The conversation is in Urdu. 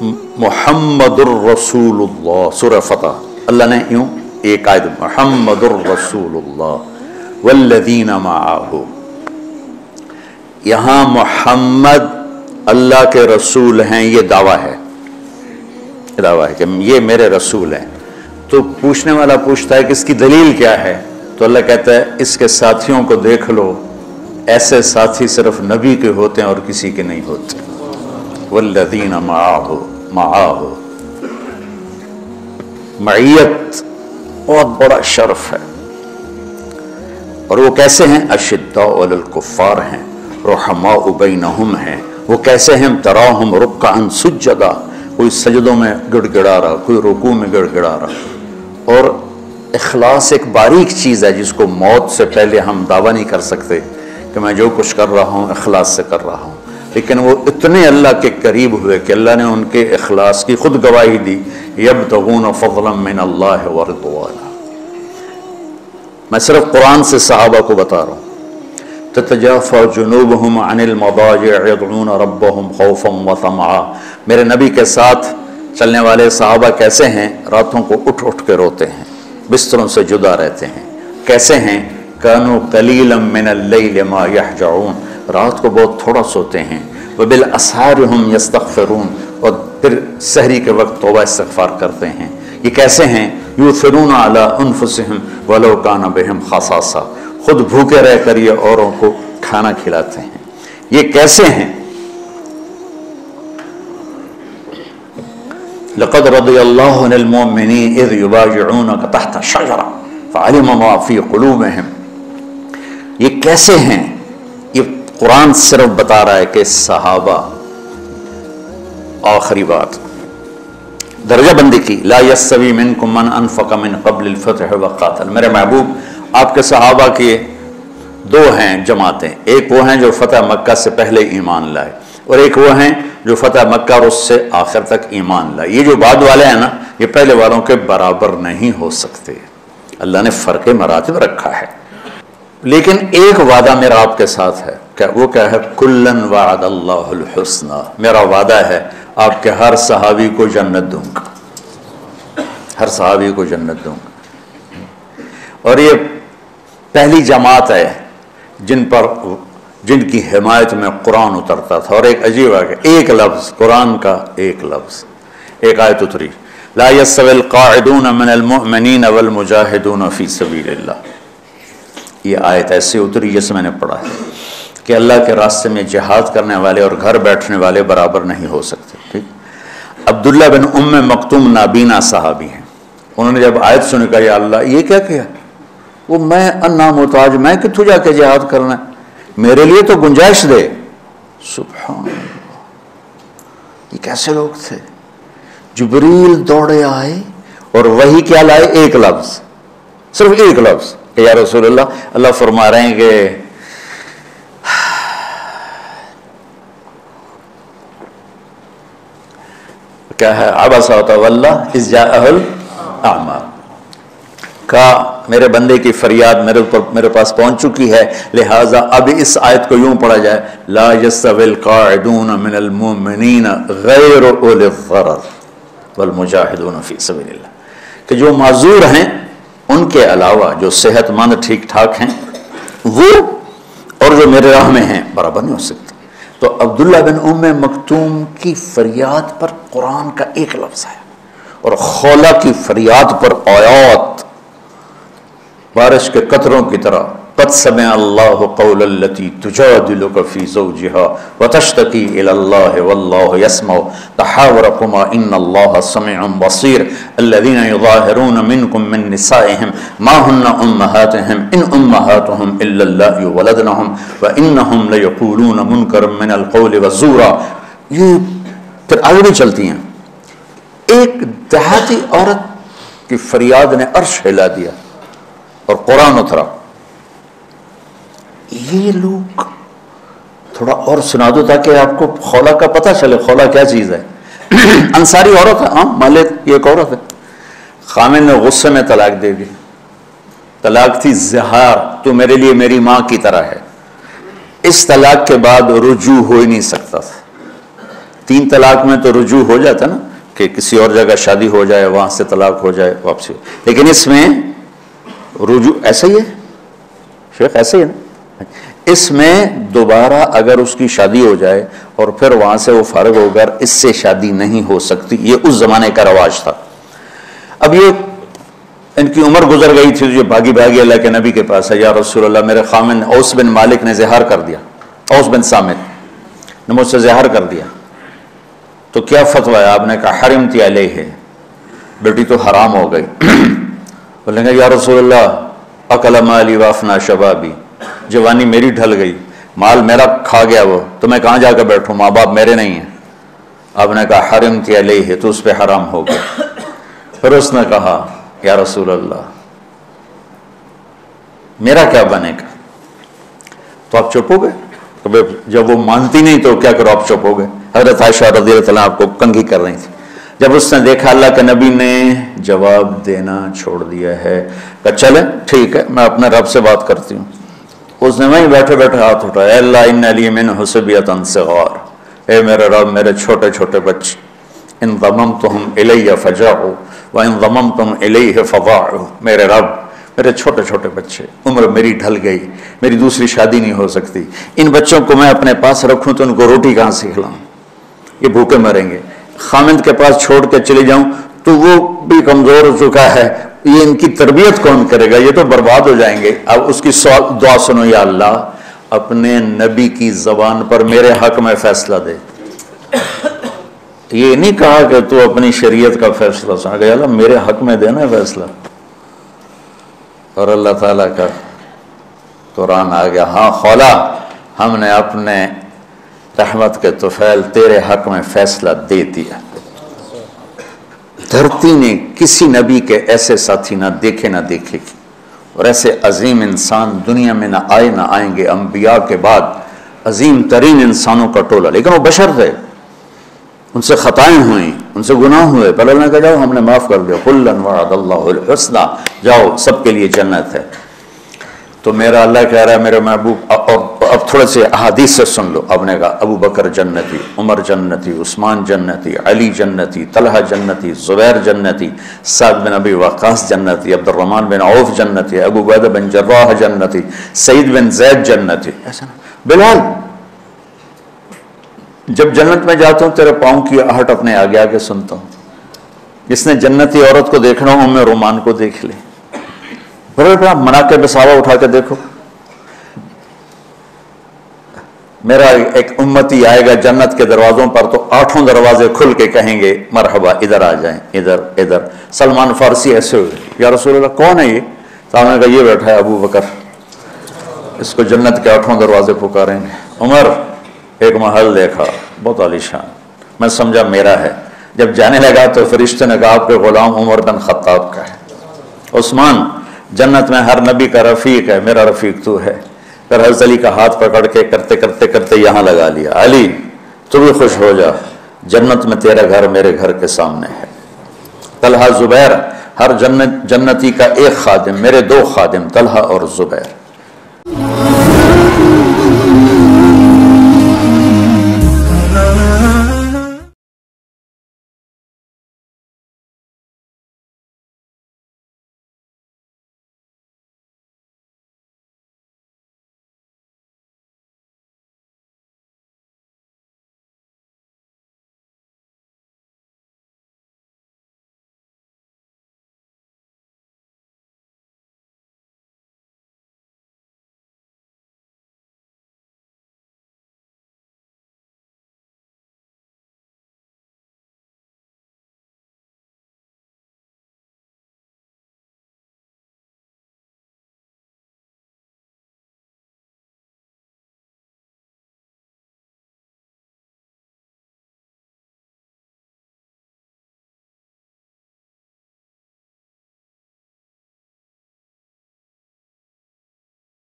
محمد الرسول اللہ، سورہ فتح، اللہ نے یوں ایک آیت محمد الرسول اللہ والذین معہ، یہاں محمد اللہ کے رسول ہیں، یہ دعویٰ ہے کہ یہ میرے رسول ہیں۔ تو پوچھنے والا پوچھتا ہے کہ اس کی دلیل کیا ہے؟ تو اللہ کہتا ہے اس کے ساتھیوں کو دیکھ لو، ایسے ساتھی صرف نبی کے ہوتے ہیں اور کسی کے نہیں ہوتے۔ والذین معہ، معیت بہت بڑا شرف ہے۔ اور وہ کیسے ہیں؟ اشداء علی الکفار ہیں، رحماء بینہم ہیں۔ وہ کیسے ہیں؟ تراہم رکعا سجدا، کوئی سجدوں میں گڑ گڑا رہا، کوئی رکوع میں گڑ گڑا رہا۔ اور اخلاص ایک باریک چیز ہے جس کو موت سے پہلے ہم دعویٰ نہیں کر سکتے کہ میں جو کچھ کر رہا ہوں اخلاص سے کر رہا ہوں، لیکن وہ اتنے اللہ کے قریب ہوئے کہ اللہ نے ان کے اخلاص کی خود گواہی دی، یبتغون فضلا من اللہ ورضوانا۔ میں صرف قرآن سے صحابہ کو بتا رہا ہوں۔ تتجافى جنوبهم عن المضاجع يدعون ربهم خوفا وطمعا، میرے نبی کے ساتھ چلنے والے صحابہ کیسے ہیں؟ راتوں کو اٹھ اٹھ کے روتے ہیں، بستروں سے جدا رہتے ہیں۔ کیسے ہیں؟ كانوا قليلا من الليل ما يهجعون، رات کو بہت تھوڑا سوتے ہیں۔ وبالاسحار هم يستغفرون، اور پھر سحری کے وقت توبہ استغفار کرتے ہیں۔ یہ کیسے ہیں؟ یؤثرون علی انفسهم ولو كان بهم خصاصہ، خود بھوکے رہ کر یہ اوروں کو کھانا کھلاتے ہیں۔ یہ کیسے ہیں؟ لقد رضی اللہ عن المؤمنین اذ یبایعونک تحت الشجرہ فعلم ما فی قلوبہم۔ یہ کیسے ہیں؟ یہ قرآن صرف بتا رہا ہے کہ صحابہ، آخری بات درجہ بندی کی، لا یستوی منکم من انفق من قبل الفتح وقاتل، میرے محبوب آپ کے صحابہ کے دو ہیں جماعتیں، ایک وہ ہیں جو فتح مکہ سے پہلے ایمان لائے، اور ایک وہ ہیں جو فتح مکہ اور اس سے آخر تک ایمان لائے۔ یہ جو بعد والے ہیں نا، یہ پہلے والوں کے برابر نہیں ہو سکتے، اللہ نے فرق مراتب رکھا ہے۔ لیکن ایک وعدہ میرا آپ کے ساتھ ہے، وہ کیا ہے؟ کلن وعد اللہ الحسنى، میرا وعدہ ہے آپ کے ہر صحابی کو جنت دوں گا، ہر صحابی کو جنت دوں گا۔ اور یہ پہلی جماعت ہے جن کی حمایت میں قرآن اترتا تھا۔ اور ایک عجیب ہے کہ ایک لفظ قرآن کا، ایک لفظ، ایک آیت اتری، لا يستوي القاعدون من المؤمنین والمجاہدون فی سبیل اللہ۔ یہ آیت ایسے اتری جس میں نے پڑھا ہے کہ اللہ کے راستے میں جہاد کرنے والے اور گھر بیٹھنے والے برابر نہیں ہو سکتے۔ ٹھیک؟ عبداللہ بن ام مکتوم نابینا صحابی ہیں، انہوں نے جب آیت سنی کہا یا اللہ یہ کیا کیا؟ وہ میں انا محتاج، میں کتوں جا کے جہاد کرنا ہے، میرے لیے تو گنجائش دے۔ سبحان اللہ، یہ کیسے لوگ تھے؟ جبریل دوڑے آئے اور وہی کیا لائے؟ ایک لفظ، صرف ایک لفظ کہ یا رسول اللہ، اللہ فرما رہے ہیں کہ کیا ہے؟ عبس وتولی اذ جاءہ الاعمی، کا میرے بندے کی فریاد میرے پاس پہنچ چکی ہے، لہٰذا اب اس آیت کو یوں پڑھا جائے، لا یستوی القاعدون من المؤمنین غیر اولی الضرر والمجاہدون فی سبیل اللہ، کہ جو معذور ہیں ان کے علاوہ جو صحت مند ٹھیک ٹھاک ہیں وہ اور جو میرے راہ میں ہیں برابر نہیں ہو سکتے۔ تو عبداللہ بن ام مکتوم کی فریاد پر قرآن کا ایک لفظ ہے، اور خولا کی فریاد پر آیات بارش کے قطروں کی طرح، قد سمع اللہ قول التی تجادلک فی زوجہا وتشتکی الی اللہ واللہ یسمع تحاورکما ان اللہ سمیع بصیر الذین یظاہرون منکم من نسائہم ما ہن امہاتہم ان امہاتہم الا اللہ ولدنہم وانہم لیقولون منکرا من القول والزورا۔ یہ پھر آگے بھی چلتی ہیں۔ ایک دیہاتی عورت کی فریاد نے عرش ہلا دیا اور قرآن اترا۔ یہ لوگ تھوڑا اور سنا دو تاکہ آپ کو خولا کا پتہ چلے، خولا کیا چیز ہے۔ انصاری عورت ہے، ہاں مالک، یہ ایک عورت ہے، خامن نے غصے میں طلاق دے دی، طلاق تھی زہار، تو میرے لیے میری ماں کی طرح ہے۔ اس طلاق کے بعد رجوع ہو ہی نہیں سکتا تھا، 3 طلاق میں تو رجوع ہو جاتا نا کہ کسی اور جگہ شادی ہو جائے وہاں سے طلاق ہو جائے واپسی، لیکن اس میں رجوع ایسا ہی ہے شیخ، ایسا ہی ہے نا، اس میں دوبارہ اگر اس کی شادی ہو جائے اور پھر وہاں سے وہ فارغ ہو کر اس سے شادی نہیں ہو سکتی، یہ اس زمانے کا رواج تھا۔ اب یہ ان کی عمر گزر گئی تھی، جو بھاگی بھاگی اللہ کے نبی کے پاس ہے، یا رسول اللہ میرے خامن اوس بن مالک نے زہار کر دیا، اوس بن صامت نے مجھ سے زہار کر دیا، تو کیا فتویٰ ہے؟ آپ نے کہا حرمتی علیہ، بیٹی تو حرام ہو گئی۔ بولیں گے یا رسول اللہ اکل مالی وافنا شبابی، جوانی میری ڈھل گئی، مال میرا کھا گیا وہ، تو میں کہاں جا کے بیٹھوں، ماں باپ میرے نہیں ہیں۔ آپ نے کہا حرمتی علیہ، تو اس پہ حرام ہو گیا۔ پھر اس نے کہا یا رسول اللہ میرا کیا بنے گا؟ تو آپ چپ ہو گئے؟ جب وہ مانتی نہیں تو کیا کرو، آپ چپ ہو گئے۔ حضرت عائشہ رضی اللہ عنہا آپ کو کنگھی کر رہی تھی، جب اس نے دیکھا اللہ کے نبی نے جواب دینا چھوڑ دیا ہے، کہا چلے ٹھیک ہے میں اپنے رب سے بات کرتی ہوں۔ اس نے وہیں بیٹھے بیٹھے ہاتھ اٹھایا، اے اللہ ان لی من حسبیۃ صغار، اے میرے رب میرے چھوٹے چھوٹے بچے، ان ضممتہم الی فجاؤ وان ضممتم الیہ فضاعوا، میرے رب میرے چھوٹے چھوٹے بچے، عمر میری ڈھل گئی، میری دوسری شادی نہیں ہو سکتی، ان بچوں کو میں اپنے پاس رکھوں تو ان کو روٹی کہاں سے کھلاؤں، یہ بھوکے مریں گے، خامند کے پاس چھوڑ کے چلے جاؤں تو وہ بھی کمزور ہو چکا ہے، یہ ان کی تربیت کون کرے گا، یہ تو برباد ہو جائیں گے۔ اب اس کی دعا سنو، یا اللہ اپنے نبی کی زبان پر میرے حق میں فیصلہ دے۔ یہ نہیں کہا کہ تو اپنی شریعت کا فیصلہ سنا، کہ اللہ میرے حق میں دینا ہے فیصلہ، اور اللہ تعالیٰ کا قرآن آ گیا، ہاں خولا ہم نے اپنے رحمت کے طفیل تیرے حق میں فیصلہ دے دیا۔ دھرتی نے کسی نبی کے ایسے ساتھی نہ دیکھے نہ دیکھے گی، اور ایسے عظیم انسان دنیا میں نہ آئے نہ آئیں گے، انبیاء کے بعد عظیم ترین انسانوں کا ٹولہ، لیکن وہ بشر تھے، ان سے خطائیں ہوئیں، ان سے گناہ ہوئے، پر اللہ نے کہا جاؤ ہم نے معاف کر دیا، کلا وعد اللہ الحسنی، جاؤ سب کے لیے جنت ہے۔ تو میرا اللہ کہہ رہا ہے میرے محبوب، اب تھوڑے سے احادیث سے سن لو۔ اب نے کہا ابو بکر جنتی، عمر جنتی، عثمان جنتی، علی جنتی، طلحہ جنتی، زبیر جنتی، سعد بن ابی وقاص جنتی، عبد الرحمن بن عوف جنتی، ابو عبیدہ بن جراح جنتی، سعید بن زید جنتی، ایسا نا بلال جب جنت میں جاتا ہوں تیرے پاؤں کی آہٹ اپنے آگے آگے سنتا ہوں۔ جس نے جنتی عورت کو دیکھنا ہو ام رومان کو دیکھ لے، بڑا مناقب صحابہ اٹھا کے دیکھو۔ میرا ایک امتی آئے گا جنت کے دروازوں پر تو 8 دروازے کھل کے کہیں گے مرحبا ادھر آ جائیں، ادھر ادھر۔ سلمان فارسی ایسے ہوئے، یا رسول اللہ کون ہے یہ؟ صاحب نے کہا یہ بیٹھا ہے ابو بکر، اس کو جنت کے 8 دروازے پکاریں گے۔ عمر ایک محل دیکھا بہت عالیشان، میں سمجھا میرا ہے، جب جانے لگا تو فرشتے نے کہا آپ کے غلام عمر بن خطاب کا ہے۔ عثمان جنت میں ہر نبی کا رفیق ہے، میرا رفیق تو ہے۔ پھر حضرت علی کا ہاتھ پکڑ کے کرتے کرتے کرتے یہاں لگا لیا، علی تو بھی خوش ہو جا، جنت میں تیرا گھر میرے گھر کے سامنے ہے۔ طلحہ زبیر، ہر جنتی کا ایک خادم، میرے 2 خادم طلحہ اور زبیر۔